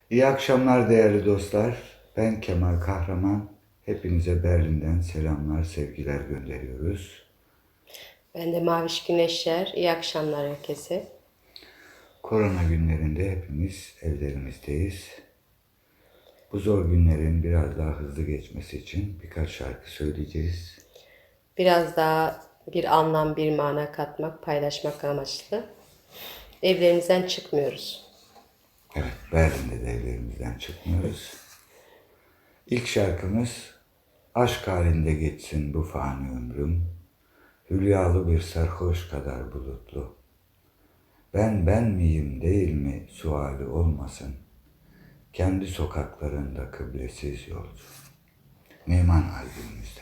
İyi akşamlar değerli dostlar. Ben Kemal Kahraman. Hepinize Berlin'den selamlar, sevgiler gönderiyoruz. Ben de Maviş Güneşler. İyi akşamlar herkese. Korona günlerinde hepimiz evlerimizdeyiz. Bu zor günlerin biraz daha hızlı geçmesi için birkaç şarkı söyleyeceğiz. Biraz daha bir anlam, bir mana katmak, paylaşmak amaçlı. Evlerimizden çıkmıyoruz. Evet, Berlin'de de evlerimizden çıkmıyoruz. İlk şarkımız Aşk halinde geçsin bu fani ömrüm, hülyalı bir sarhoş kadar bulutlu. Ben miyim değil mi suali olmasın, kendi sokaklarında kıblesiz yolcu. Neyman albümümüzde.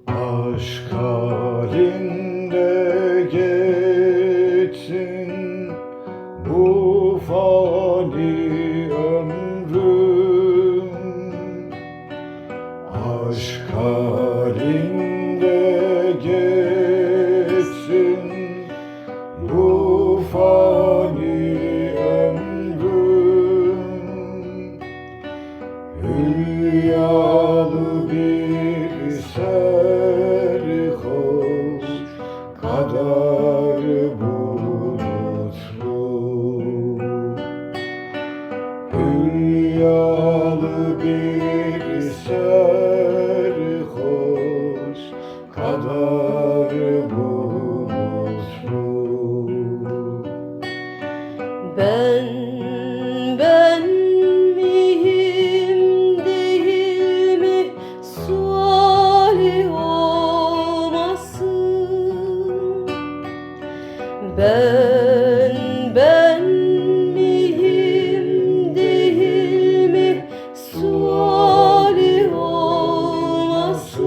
Aşk halinde geçsin bu fani ömrüm, aşk halinde geçsin bu fani ömrüm, hülyalı bir serhoş kadar bulutlu, hülyalı bir serhoş kadar bulutlu. Ben miyim değil mi suali olmasın. Ben miyim değil mi suali olmasın.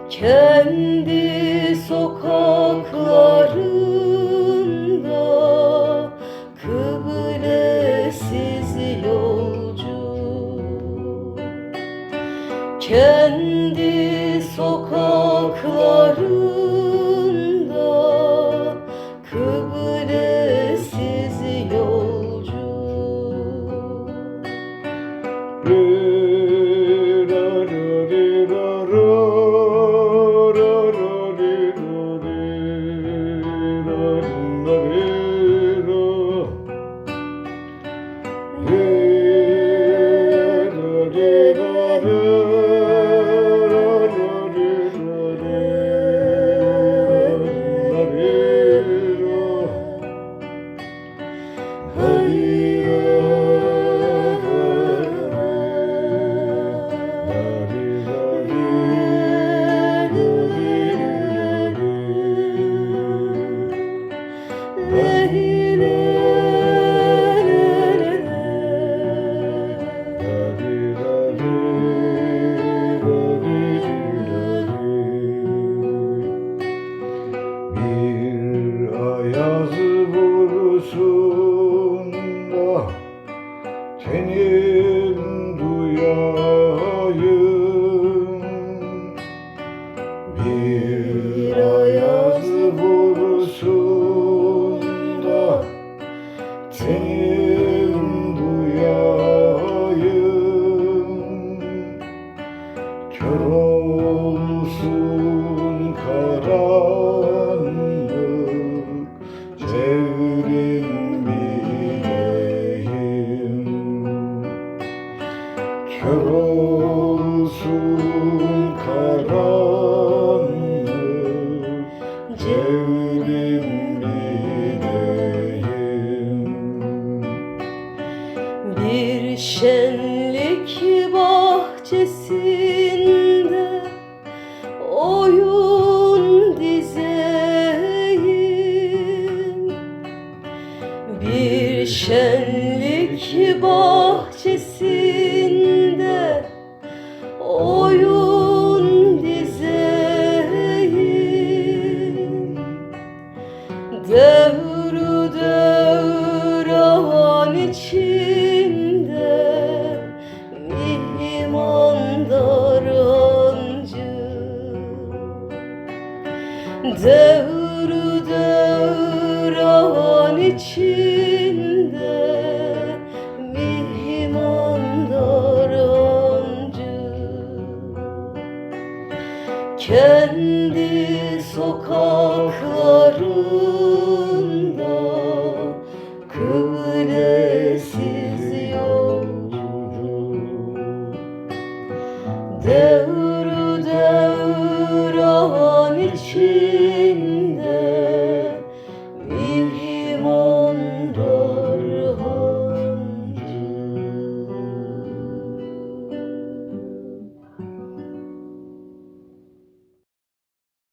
Kendi sokaklarında kıblesiz yolcu, kendi sokaklarında kıblesiz yolcu. Bir ayaz vursun da tenim duyayım, bir ayaz vursun da tenim duyayım, kör olsun karanlık çevrim bileyim, kör olsun karanlık çevrim bileyim. Bir şenlik bahçesinde oyun dizeyim, bir şenlik bahçesinde oyun dizeyim. Devru devran içinde için